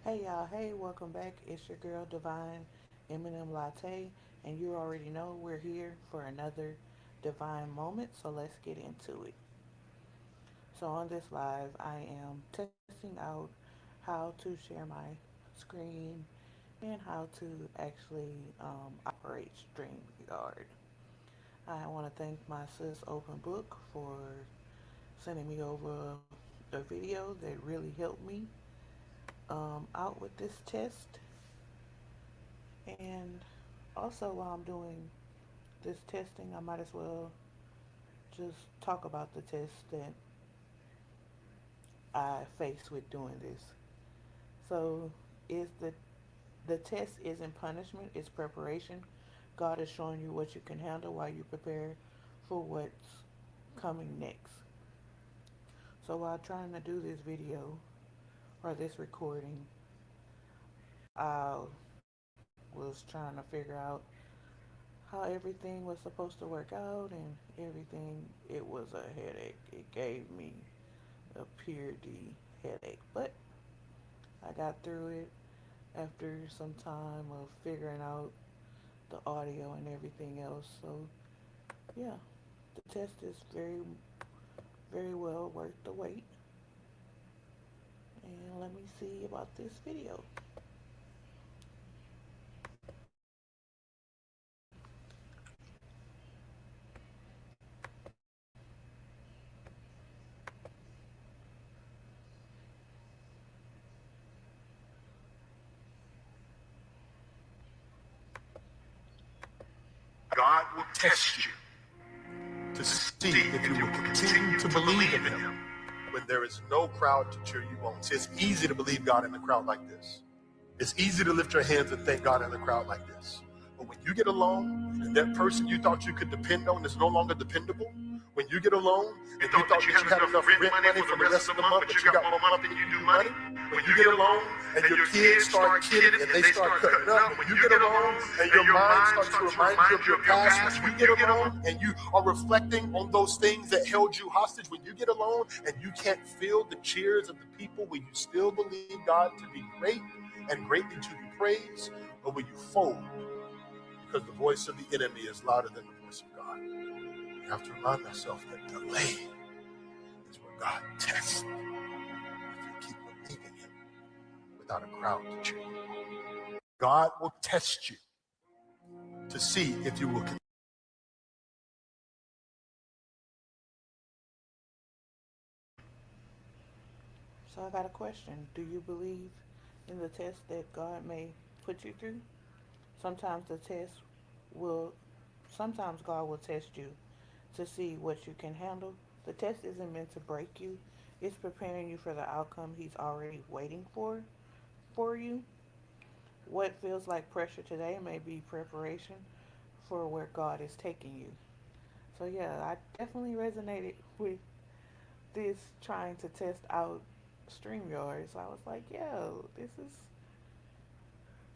Hey y'all, hey, welcome back. It's your girl Divine Eminem LaTae, and you already know we're here for another divine moment, so let's get into it. So, on this live, I am testing out how to share my screen and how to actually operate StreamYard. I want to thank my sis Open Book for sending me over a video that really helped me out with this test. And also, while I'm doing this testing, I might as well just talk about the test that I faced with doing this. So, is the test isn't punishment; it's preparation. God is showing you what you can handle while you prepare for what's coming next. So, while trying to do this video or this recording, I was trying to figure out how everything was supposed to work out and everything. It was a headache. It gave me a pure D headache. But I got through it after some time of figuring out the audio and everything else. So yeah, the test is very well worth the wait. And let me see about this video. God will test you to see if you will continue to believe in Him when there is no crowd to cheer you on. See, it's easy to believe God in a crowd like this. It's easy to lift your hands and thank God in a crowd like this. But when you get alone and that person you thought you could depend on is no longer dependable, when you get alone and you thought that you had enough rent money for the rest of the month, but you got more money than you do money, when you get alone and your kids start kidding and they start cutting up, when you get alone and your mind starts to remind you of your past, when you get alone and you are reflecting on those things that held you hostage, when you get alone and you can't feel the cheers of the people, will you still believe God to be great and greatly to be praised, or will you fold because the voice of the enemy is louder than the voice of God? You have to remind yourself that delay is where God tests if you keep believing Him without a crowd to cheer you on. God will test you to see if you will continue. So I got a question. Do you believe in the test that God may put you through? Sometimes the test will sometimes God will test you to see what you can handle. The test isn't meant to break you. It's preparing you for the outcome he's already waiting for you. What feels like pressure today may be preparation for where God is taking you. So yeah, I definitely resonated with this trying to test out StreamYard. So I was like, yeah, this is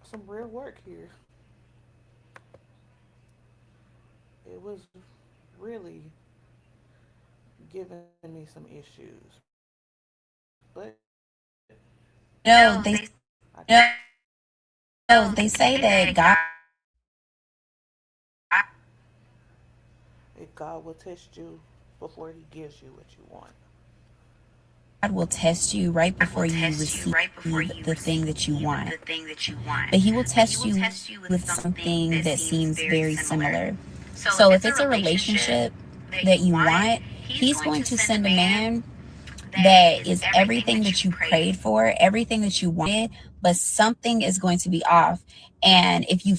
some real work here. It was really giving me some issues, but No, I they tried. no, they say that God will test you before he gives you what you want. God will test you right before you receive the thing that you want. But He will test you with something that seems very similar. So if it's a relationship that you want, He's going to send a man that is everything that you prayed for, everything that you wanted, but something is going to be off. And if you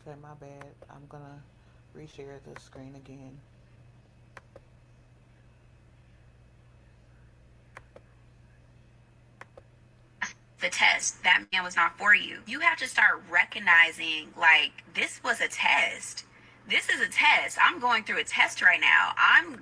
Okay, my bad. I'm gonna reshare the screen again. the test, that man was not for you. You have to start recognizing like this was a test. this is a test. I'm going through a test right now. I'm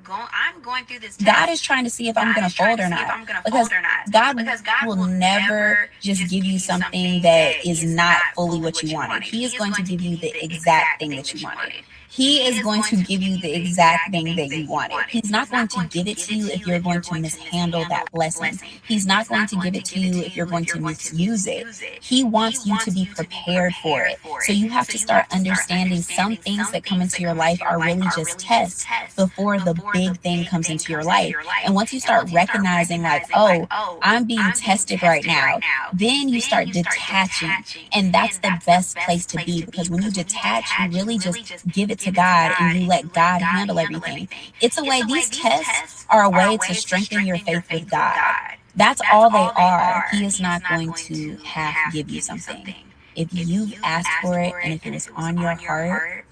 going through this test. God is trying to see if I'm God going is to trying fold to or see if not. I'm going to Because fold or not. God will Because God will never never just give just you give you something something that that is is not not fully fully what you what you wanted. wanted. He is He is going to going to give give you you the the exact exact thing thing that you that you wanted. wanted. He He is is going going to to give give you you the the exact exact thing thing that you that you wanted. wanted. He's not He's going not to going to give it give to it you to if you you're if going you're to going to mishandle that mishandle that blessing. blessing. He's not He's going not to going give to it to give it you to if you're you going if to you're going to misuse it. misuse it. He He wants you to wants be you to be prepared for prepared it. for So it. you have So to you start have to start understanding some understanding things some that come things into that your come life into your are life really are just really just tests tests before the before the big thing big comes thing into your comes into life. your life. And once you And start once you start recognizing, like, recognizing, like, oh, oh, I'm being I'm being tested right tested right now, now, then you then start you start detaching. detaching. And that's And the that's the best place best to place be, to because be when you because when you detach, you detach, you really really just just give it to give it to God and God you and you let let God God handle handle everything. everything. It's a It's way, a way, these these tests tests are a are a way to way to strengthen your strengthen your faith with faith with God. God. That's That's all they all they are. are. He is He is not not going going to to half half give you give you something. something. If If you've you've asked for asked it for and it if it and was if it was on your on your heart, heart,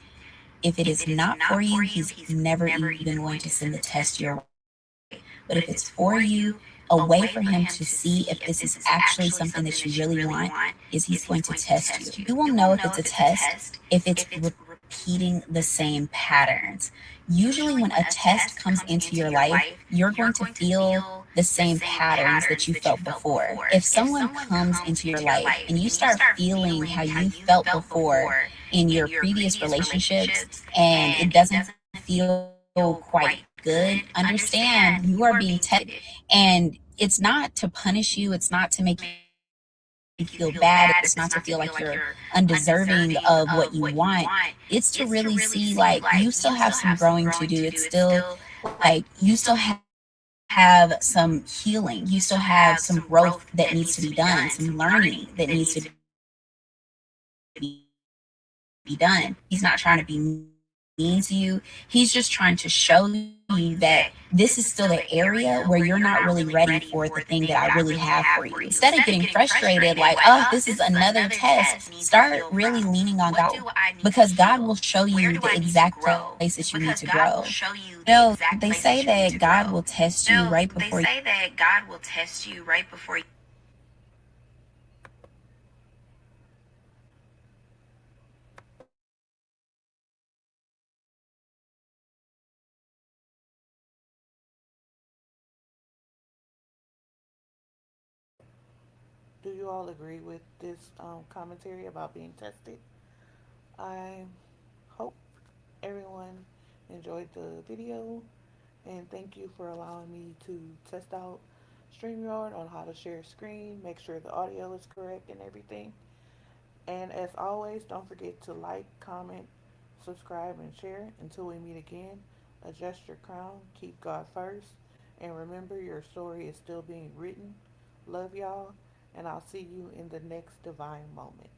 if it if is it is not for not you, for you, he's he's never never even even going to going to send the send the test test your your way. But if it's But if for it's you, for a you, way for a him way to for see him if to this is see if actually this is something that you actually really something that want you really is he's want, going to is he's test going you. to You will test you. know if You it's will a know if it's a test test if it's if it's repeating the repeating the same same patterns. patterns. Usually, when Usually, a when a test test comes comes into your into your life, life, you're going you're to going to feel feel the the same same patterns that patterns you that you felt felt before. before. If If someone someone comes comes into your into your life life and you and you start start feeling how feeling how you you felt felt before before in your in your previous previous relationships relationships and it and it doesn't doesn't feel quite feel good, quite good, understand you are being understand you are tested. being tested. And it's not to punish you, it's not to make you Make feel you bad, feel it's not to bad. feel It's like not to you're feel like you're undeserving of what you undeserving want. of what you It's to want. really see It's to like really you see still have like some you growing still to have do. some It's growing to still do. It's still like like you you still still have some healing, you you still still have have some some growth growth that that needs to needs be to be done, done, some some learning learning that that needs to needs be to be done. He's not trying to be mean to you, he's just trying to show you that this is still the area where you're not really ready for the show thing you that I that really have this is for you. still the Instead of getting area where you're not frustrated, really like, ready oh, for this the is thing that I another really have test, for you. start Instead of getting frustrated, like, oh, this is another test, really need to leaning heal on God. from. What do I need to Because God will heal? show you Where do the I need to exact place grow? that you need to Because grow. God will show you You the know, they exact say place that you that need to God will grow. test you No, right they before you say that God will test you right before you. Do you all agree with this commentary about being tested? I hope everyone enjoyed the video, and thank you for allowing me to test out StreamYard on how to share screen, make sure the audio is correct and everything. And as always, don't forget to like, comment, subscribe, and share. Until we meet again, adjust your crown, keep God first, and remember your story is still being written. Love y'all, and I'll see you in the next divine moment.